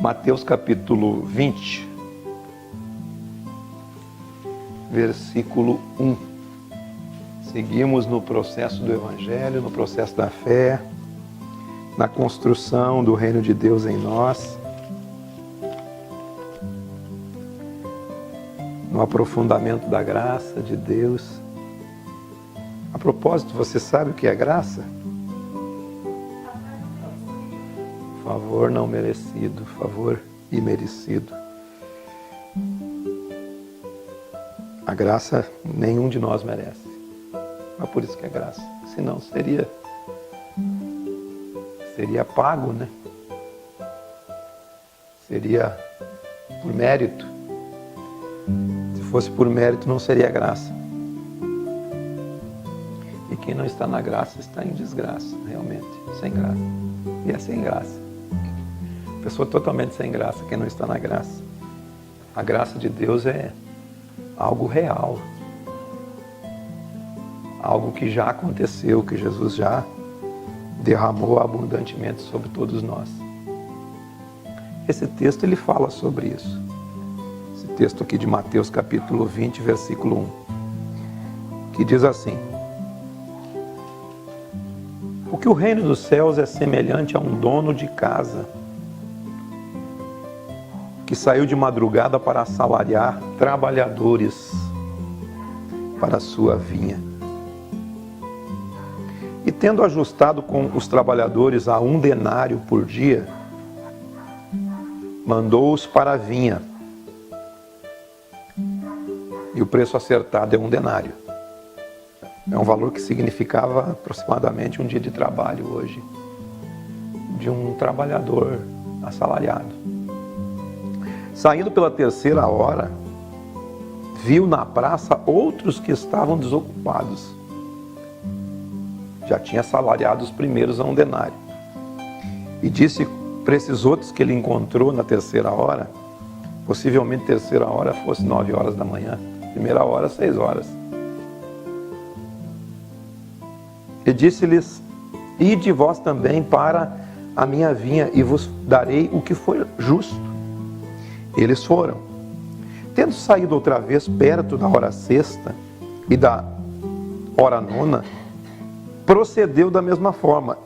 Mateus capítulo 20, versículo 1. Seguimos no processo do Evangelho, no processo da fé, na construção do reino de Deus em nós, no aprofundamento da graça de Deus. A propósito, você sabe o que é graça? Favor não merecido, favor imerecido. A graça nenhum de nós merece. Mas por isso que é graça. Senão seria pago, né? Seria por mérito. Se fosse por mérito, não seria graça. E quem não está na graça está em desgraça, realmente, sem graça. E é sem graça. Pessoa totalmente sem graça, quem não está na graça. A graça de Deus é algo real. Algo que já aconteceu, que Jesus já derramou abundantemente sobre todos nós. Esse texto ele fala sobre isso. Esse texto aqui de Mateus capítulo 20, versículo 1, que diz assim: porque o reino dos céus é semelhante a um dono de casa que saiu de madrugada para assalariar trabalhadores para a sua vinha. E tendo ajustado com os trabalhadores a 1 denário por dia, mandou-os para a vinha. E o preço acertado é 1 denário. É um valor que significava aproximadamente um dia de trabalho hoje, de um trabalhador assalariado. Saindo pela 3ª hora, viu na praça outros que estavam desocupados. Já tinha assalariado os primeiros a 1 denário. E disse para esses outros que ele encontrou na 3ª hora, possivelmente 3ª hora fosse 9 horas da manhã, 1ª hora 6 horas. E disse-lhes: ide vós também para a minha vinha e vos darei o que for justo. Eles foram. Tendo saído outra vez perto da hora 6ª e da hora 9ª, procedeu da mesma forma.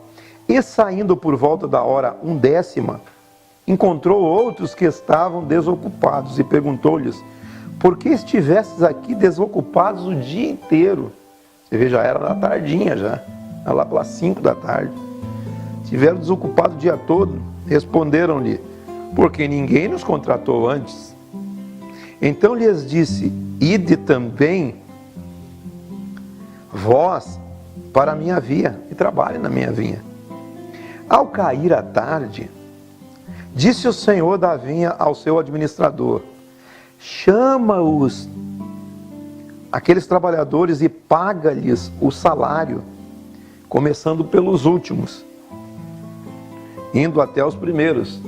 E saindo por volta da hora 1/10, encontrou outros que estavam desocupados e perguntou-lhes: por que estivestes aqui desocupados o dia inteiro? Você vê, já era na tardinha, já lá pelas 5 da tarde. Estiveram desocupados o dia todo. Responderam-lhe: porque ninguém nos contratou antes. Então lhes disse: ide também vós para a minha vinha e trabalhe na minha vinha. Ao cair a tarde, disse o senhor da vinha ao seu administrador: chama-os, aqueles trabalhadores, e paga-lhes o salário, começando pelos últimos, indo até os primeiros.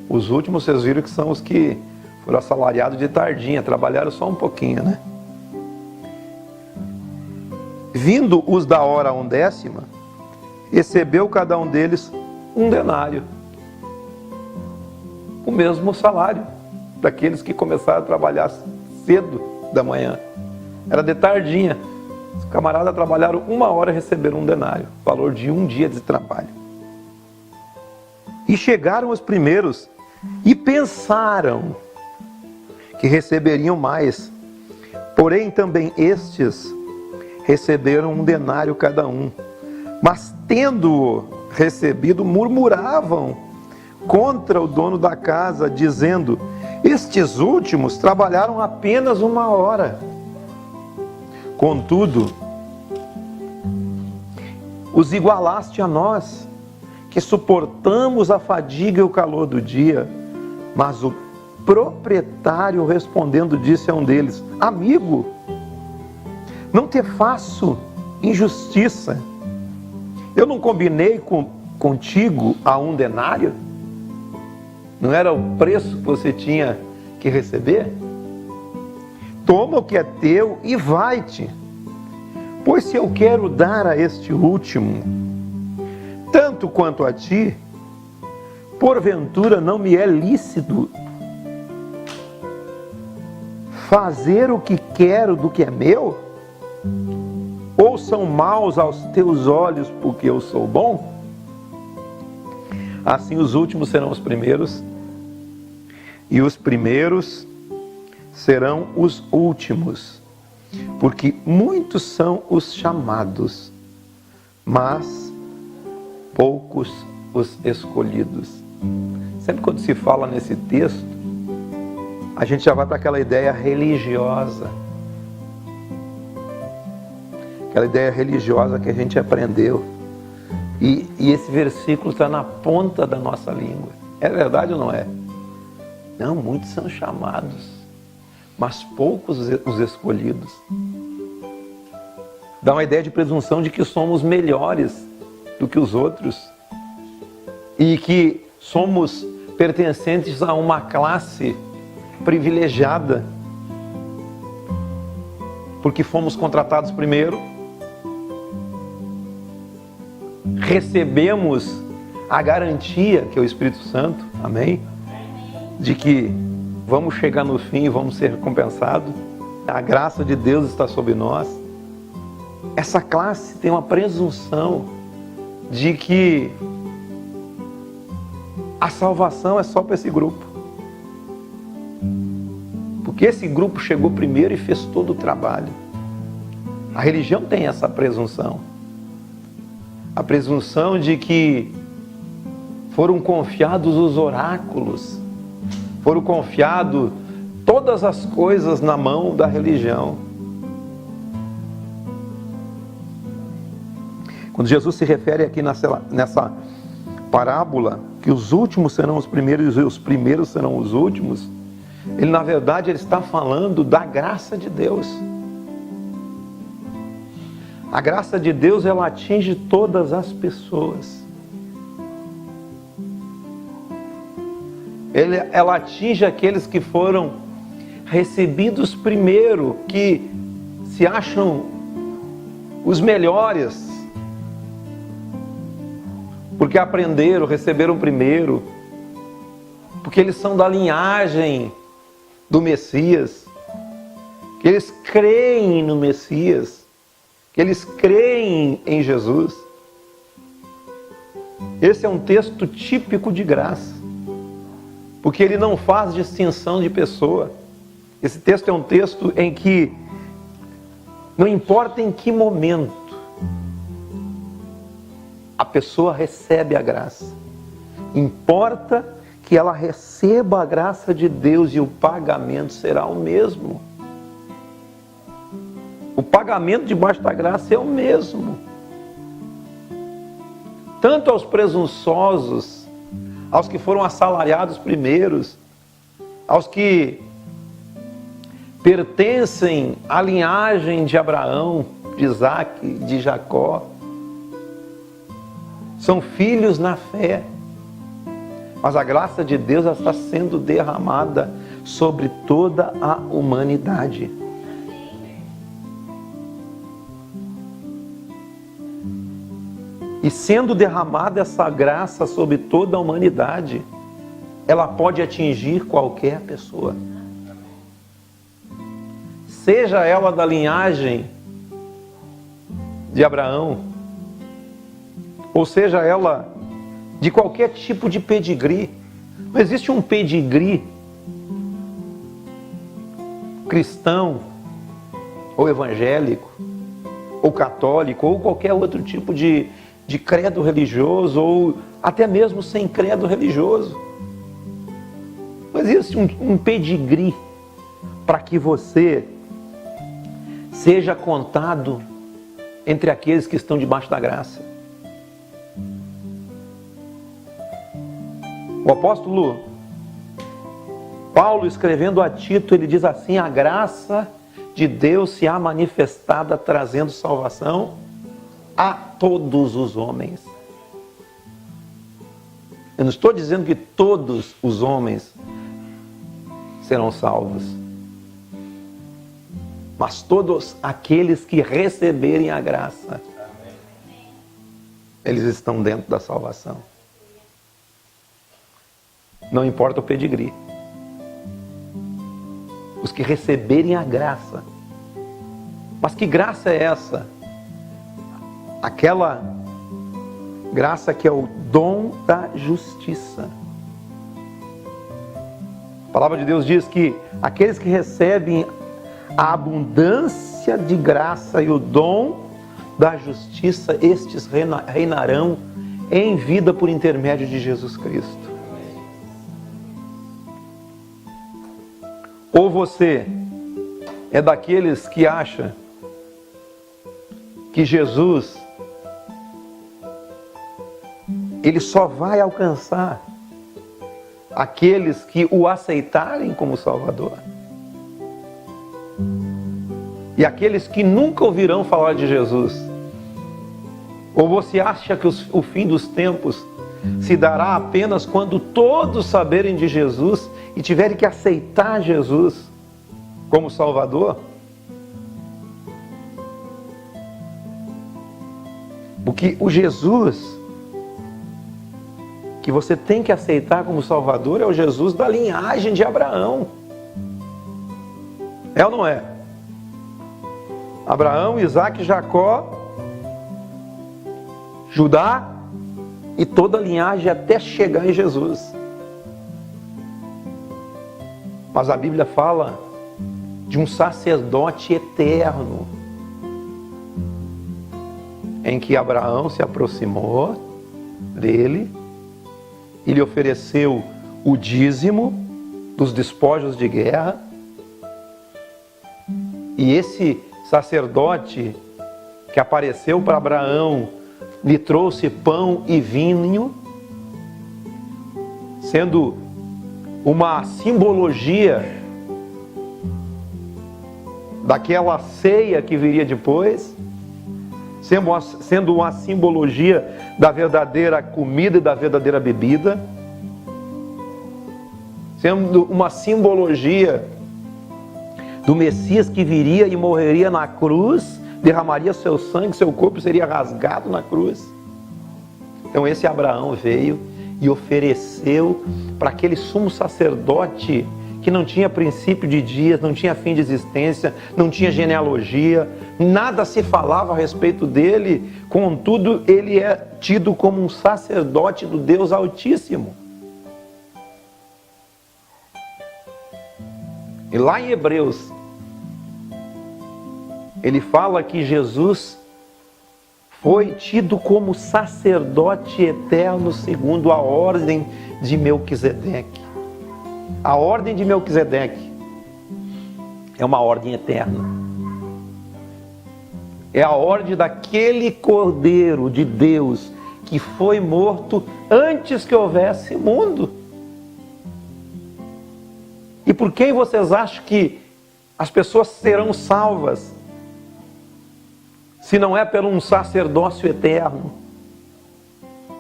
Os últimos, vocês viram que são os que foram assalariados de tardinha, trabalharam só um pouquinho, né? Vindo os da hora 1/10, recebeu cada um deles 1 denário. O mesmo salário daqueles que começaram a trabalhar cedo da manhã. Era de tardinha. Os camaradas trabalharam 1 hora e receberam 1 denário, valor de 1 dia de trabalho. E chegaram os primeiros e pensaram que receberiam mais. Porém, também estes receberam 1 denário cada um. Mas, tendo recebido, murmuravam contra o dono da casa, dizendo: estes últimos trabalharam apenas 1 hora. Contudo, os igualaste a nós, que suportamos a fadiga e o calor do dia. Mas o proprietário, respondendo, disse a um deles: amigo, não te faço injustiça. Eu não combinei contigo a 1 denário? Não era o preço que você tinha que receber? Toma o que é teu e vai-te. Pois se eu quero dar a este último tanto quanto a ti, porventura não me é lícito fazer o que quero do que é meu? Ou são maus aos teus olhos porque eu sou bom? Assim os últimos serão os primeiros, e os primeiros serão os últimos. Porque muitos são os chamados, mas poucos os escolhidos. Sempre quando se fala nesse texto, a gente já vai para aquela ideia religiosa. Aquela ideia religiosa que a gente aprendeu. E esse versículo está na ponta da nossa língua. É verdade ou não é? Não, muitos são chamados, mas poucos os escolhidos. Dá uma ideia de presunção de que somos melhores do que os outros. E que somos pertencentes a uma classe privilegiada. Porque fomos contratados primeiro. Recebemos a garantia, que é o Espírito Santo, amém? De que vamos chegar no fim e vamos ser recompensados. A graça de Deus está sobre nós. Essa classe tem uma presunção de que a salvação é só para esse grupo. Porque esse grupo chegou primeiro e fez todo o trabalho. A religião tem essa presunção. A presunção de que foram confiados os oráculos, foram confiados todas as coisas na mão da religião. Quando Jesus se refere aqui nessa parábola, que os últimos serão os primeiros e os primeiros serão os últimos, ele na verdade ele está falando da graça de Deus. A graça de Deus, ela atinge todas as pessoas. Ela atinge aqueles que foram recebidos primeiro, que se acham os melhores, porque aprenderam, receberam primeiro, porque eles são da linhagem do Messias, que eles creem no Messias, que eles creem em Jesus. Esse é um texto típico de graça, porque ele não faz distinção de pessoa. Esse texto é um texto em que não importa em que momento a pessoa recebe a graça, importa que ela receba a graça de Deus e o pagamento será o mesmo. O pagamento debaixo da graça é o mesmo. Tanto aos presunçosos, aos que foram assalariados primeiros, aos que pertencem à linhagem de Abraão, de Isaac, de Jacó, são filhos na fé. Mas a graça de Deus está sendo derramada sobre toda a humanidade. E sendo derramada essa graça sobre toda a humanidade, ela pode atingir qualquer pessoa. Seja ela da linhagem de Abraão, ou seja ela de qualquer tipo de pedigree. Não existe um pedigree cristão, ou evangélico, ou católico, ou qualquer outro tipo de credo religioso, ou até mesmo sem credo religioso. Não existe um pedigree para que você seja contado entre aqueles que estão debaixo da graça. O apóstolo Paulo, escrevendo a Tito, ele diz assim: a graça de Deus se há manifestada, trazendo salvação a todos os homens. Eu não estou dizendo que todos os homens serão salvos, mas todos aqueles que receberem a graça, eles estão dentro da salvação. Não importa o pedigree. Os que receberem a graça. Mas que graça é essa? Aquela graça que é o dom da justiça. A palavra de Deus diz que aqueles que recebem a abundância de graça e o dom da justiça, estes reinarão em vida por intermédio de Jesus Cristo. Ou você é daqueles que acha que Jesus, ele só vai alcançar aqueles que o aceitarem como Salvador. E aqueles que nunca ouvirão falar de Jesus. Ou você acha que o fim dos tempos se dará apenas quando todos saberem de Jesus e tiverem que aceitar Jesus como Salvador? Porque o Jesus que você tem que aceitar como Salvador é o Jesus da linhagem de Abraão. É ou não é? Abraão, Isaac, Jacó, Judá e toda a linhagem até chegar em Jesus. Mas a Bíblia fala de um sacerdote eterno, em que Abraão se aproximou dele e lhe ofereceu o dízimo dos despojos de guerra. E esse sacerdote que apareceu para Abraão lhe trouxe pão e vinho, sendo uma simbologia daquela ceia que viria depois, sendo uma simbologia da verdadeira comida e da verdadeira bebida, sendo uma simbologia do Messias que viria e morreria na cruz, derramaria seu sangue, seu corpo seria rasgado na cruz. Então esse Abraão veio e ofereceu para aquele sumo sacerdote que não tinha princípio de dias, não tinha fim de existência, não tinha genealogia, nada se falava a respeito dele, contudo ele é tido como um sacerdote do Deus Altíssimo. E lá em Hebreus, ele fala que Jesus foi tido como sacerdote eterno segundo a ordem de Melquisedeque. A ordem de Melquisedeque é uma ordem eterna. É a ordem daquele Cordeiro de Deus que foi morto antes que houvesse mundo. E por quem vocês acham que as pessoas serão salvas, se não é por um sacerdócio eterno?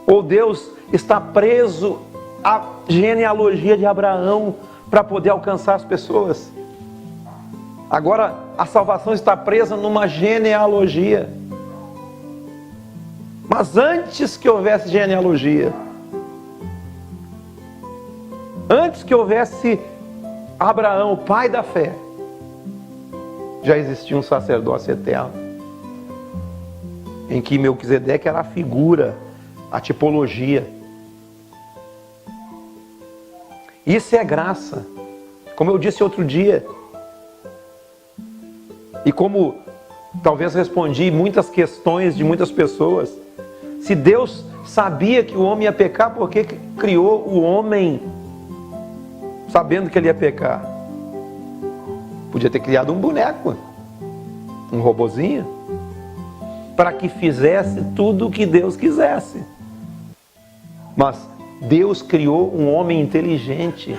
Ou Deus está preso à genealogia de Abraão para poder alcançar as pessoas? Agora a salvação está presa numa genealogia. Mas antes que houvesse genealogia, antes que houvesse Abraão, o pai da fé, já existia um sacerdócio eterno, em que Melquisedeque era a figura, a tipologia. Isso é graça, como eu disse outro dia, e como talvez respondi muitas questões de muitas pessoas. Se Deus sabia que o homem ia pecar, por que criou o homem sabendo que ele ia pecar? Podia ter criado um boneco, um robozinho, para que fizesse tudo o que Deus quisesse. Mas Deus criou um homem inteligente,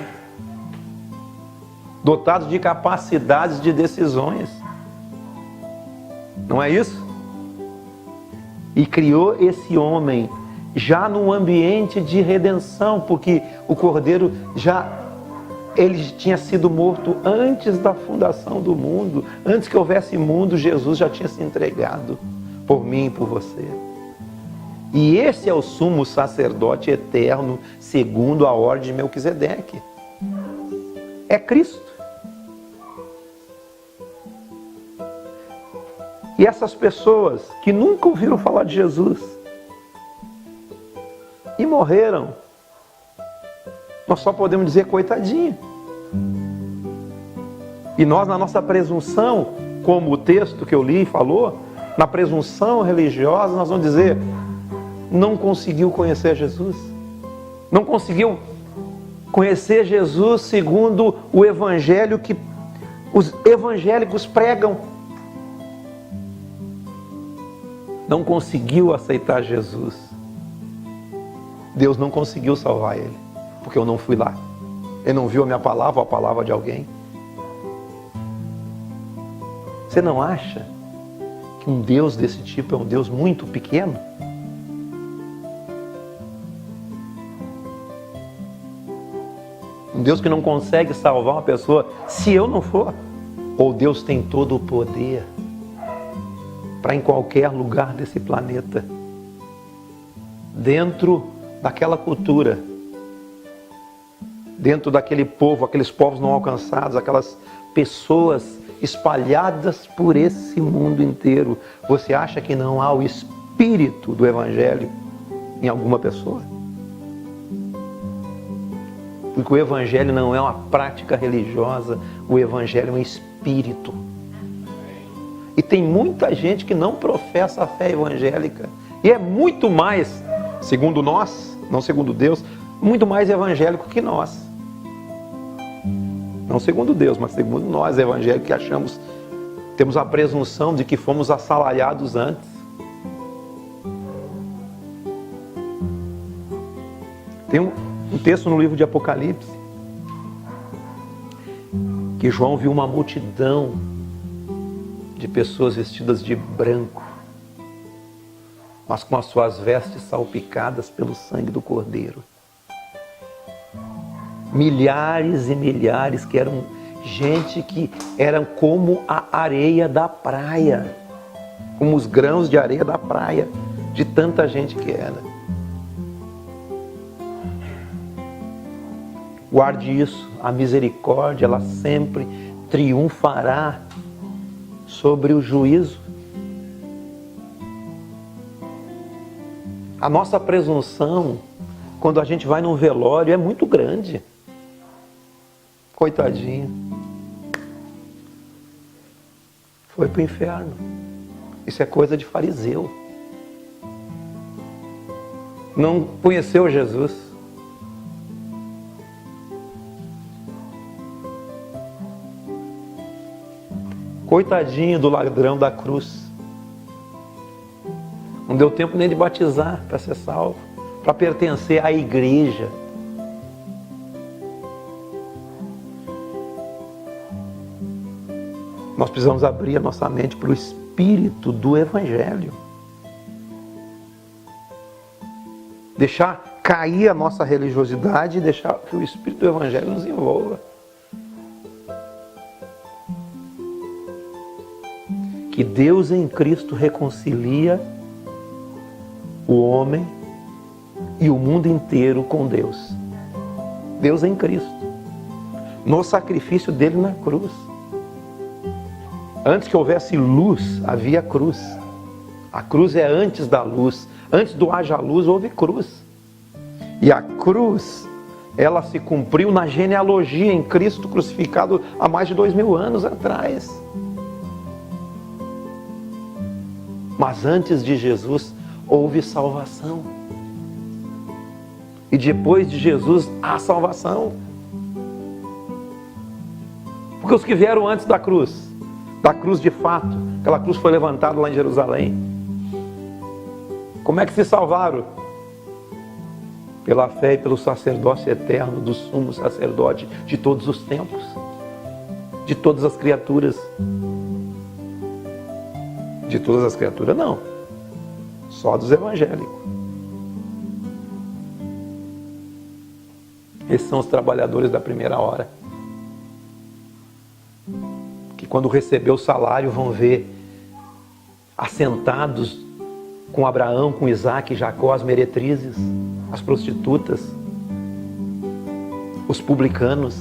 dotado de capacidades de decisões. Não é isso? E criou esse homem já num ambiente de redenção, porque o Cordeiro ele tinha sido morto antes da fundação do mundo. Antes que houvesse mundo, Jesus já tinha se entregado por mim e por você. E esse é o sumo sacerdote eterno, segundo a ordem de Melquisedeque. É Cristo. E essas pessoas que nunca ouviram falar de Jesus e morreram, nós só podemos dizer coitadinho. E nós, na nossa presunção, como o texto que eu li falou, na presunção religiosa, nós vamos dizer, não conseguiu conhecer Jesus. Não conseguiu conhecer Jesus segundo o evangelho que os evangélicos pregam. Não conseguiu aceitar Jesus. Deus não conseguiu salvar ele, porque eu não fui lá. Ele não viu a minha palavra ou a palavra de alguém. Você não acha que um Deus desse tipo é um Deus muito pequeno? Um Deus que não consegue salvar uma pessoa se eu não for? Ou Deus tem todo o poder para em qualquer lugar desse planeta, dentro daquela cultura, dentro daquele povo, aqueles povos não alcançados, aquelas pessoas espalhadas por esse mundo inteiro, você acha que não há o espírito do evangelho em alguma pessoa? Porque o evangelho não é uma prática religiosa, o evangelho é um espírito. E tem muita gente que não professa a fé evangélica. E é muito mais, segundo nós, não segundo Deus, muito mais evangélico que nós. Não segundo Deus, mas segundo nós, evangélicos, que achamos, temos a presunção de que fomos assalariados antes. Tem um texto no livro de Apocalipse, que João viu uma multidão de pessoas vestidas de branco, mas com as suas vestes salpicadas pelo sangue do Cordeiro. Milhares e milhares que eram gente que eram como a areia da praia, como os grãos de areia da praia, de tanta gente que era. Guarde isso, a misericórdia, ela sempre triunfará sobre o juízo. A nossa presunção, quando a gente vai num velório, é muito grande. Coitadinho. Foi para o inferno. Isso é coisa de fariseu. Não conheceu Jesus. Coitadinho do ladrão da cruz. Não deu tempo nem de batizar para ser salvo, para pertencer à igreja. Nós precisamos abrir a nossa mente para o espírito do evangelho. Deixar cair a nossa religiosidade e deixar que o espírito do evangelho nos envolva. Que Deus em Cristo reconcilia o homem e o mundo inteiro com Deus. Deus em Cristo. No sacrifício dele na cruz. Antes que houvesse luz, havia cruz. A cruz é antes da luz. Antes do haja luz, houve cruz. E a cruz, ela se cumpriu na genealogia em Cristo crucificado há mais de 2000 anos atrás. Mas antes de Jesus, houve salvação. E depois de Jesus, há salvação. Porque os que vieram antes da cruz de fato, aquela cruz foi levantada lá em Jerusalém. Como é que se salvaram? Pela fé e pelo sacerdócio eterno do sumo sacerdote de todos os tempos, de todas as criaturas. De todas as criaturas, não. Só dos evangélicos. Esses são os trabalhadores da primeira hora. Que quando receber o salário vão ver assentados com Abraão, com Isaac, Jacó, as meretrizes, as prostitutas, os publicanos,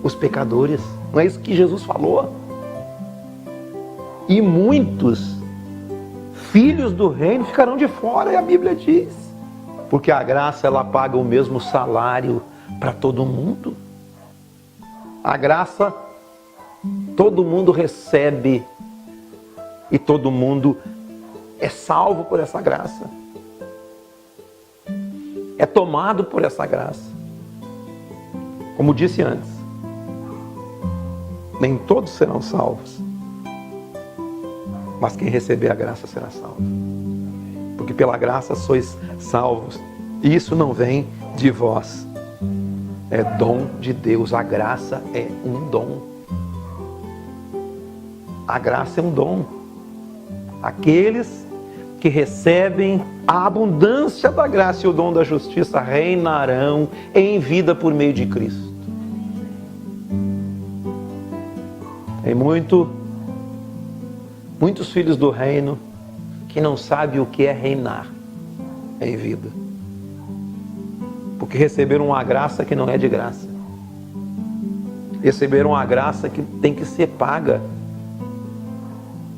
os pecadores. Não é isso que Jesus falou? E muitos filhos do reino ficarão de fora, e a Bíblia diz. Porque a graça, ela paga o mesmo salário para todo mundo. A graça, todo mundo recebe e todo mundo é salvo por essa graça. É tomado por essa graça. Como disse antes, nem todos serão salvos, mas quem receber a graça será salvo. Porque pela graça sois salvos. E isso não vem de vós. É dom de Deus. A graça é um dom. A graça é um dom. Aqueles que recebem a abundância da graça e o dom da justiça reinarão em vida por meio de Cristo. Tem muitos filhos do reino que não sabem o que é reinar em vida. Porque receberam uma graça que não é de graça. Receberam uma graça que tem que ser paga.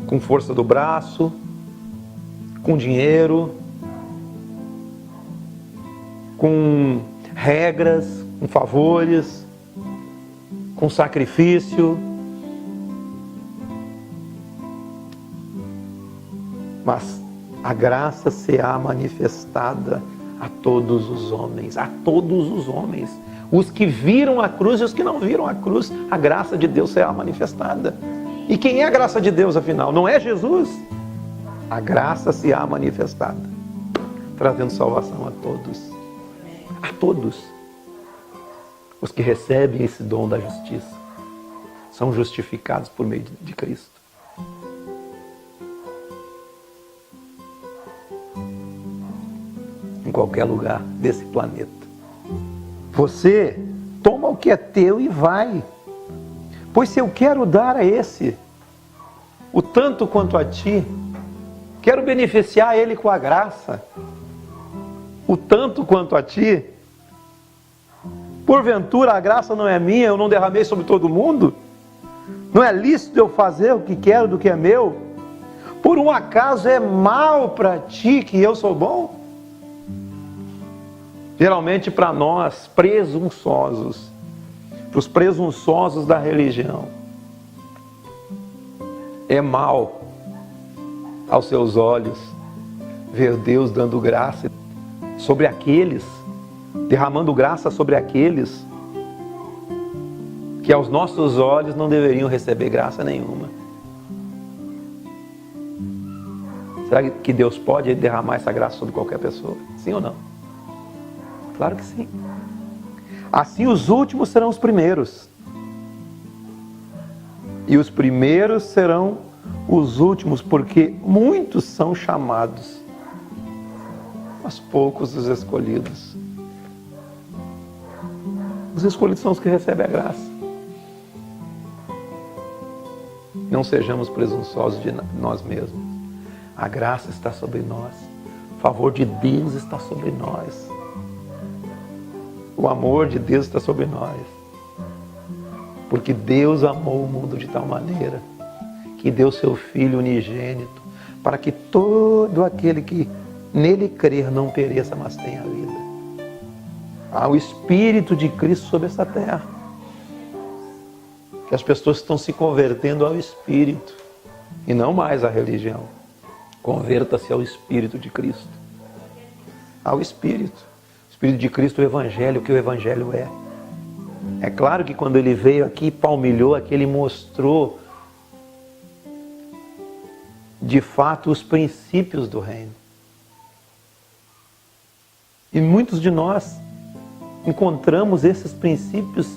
Com força do braço, com dinheiro, com regras, com favores, com sacrifício. Mas a graça será manifestada a todos os homens, os que viram a cruz e os que não viram a cruz, a graça de Deus será manifestada. E quem é a graça de Deus, afinal? Não é Jesus? A graça será manifestada, trazendo salvação a todos. A todos. Os que recebem esse dom da justiça são justificados por meio de Cristo. Em qualquer lugar desse planeta. Você toma o que é teu e vai. Pois se eu quero dar a esse o tanto quanto a ti, quero beneficiar ele com a graça, o tanto quanto a ti, porventura a graça não é minha, eu não derramei sobre todo mundo? Não é lícito eu fazer o que quero do que é meu? Por um acaso é mal para ti que eu sou bom? Geralmente para nós, presunçosos, para os presunçosos da religião, é mal aos seus olhos ver Deus dando graça sobre aqueles, derramando graça sobre aqueles que aos nossos olhos não deveriam receber graça nenhuma. Será que Deus pode derramar essa graça sobre qualquer pessoa? Sim ou não? Claro que sim. Assim os últimos serão os primeiros. E os primeiros serão os últimos, porque muitos são chamados, mas poucos os escolhidos. Os escolhidos são os que recebem a graça. Não sejamos presunçosos de nós mesmos. A graça está sobre nós. O favor de Deus está sobre nós. O amor de Deus está sobre nós. Porque Deus amou o mundo de tal maneira que deu seu Filho unigênito para que todo aquele que nele crer não pereça, mas tenha vida. Há o Espírito de Cristo sobre essa terra. Que as pessoas estão se convertendo ao Espírito e não mais à religião. Converta-se ao Espírito de Cristo. Ao Espírito. O Espírito de Cristo, o Evangelho, o que o Evangelho é. É claro que quando ele veio aqui e palmilhou aqui, ele mostrou de fato os princípios do reino. E muitos de nós encontramos esses princípios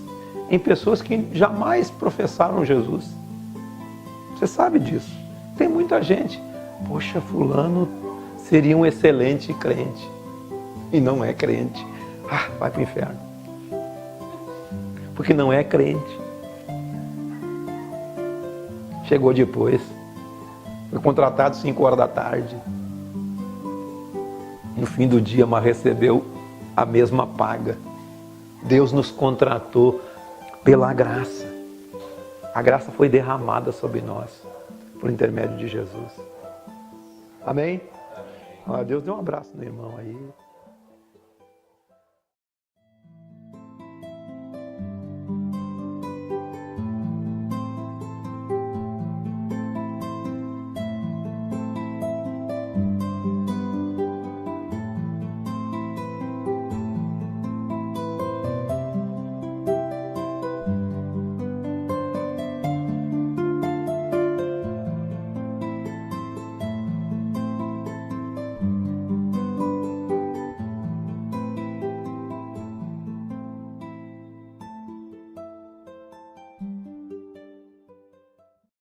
em pessoas que jamais professaram Jesus. Você sabe disso. Tem muita gente. Poxa, fulano seria um excelente crente. E não é crente. Ah, vai para o inferno. Porque não é crente. Chegou depois. Foi contratado 5 horas da tarde. no fim do dia, mas recebeu a mesma paga. Deus nos contratou pela graça. A graça foi derramada sobre nós, por intermédio de Jesus. Amém? Deus dê um abraço no irmão aí.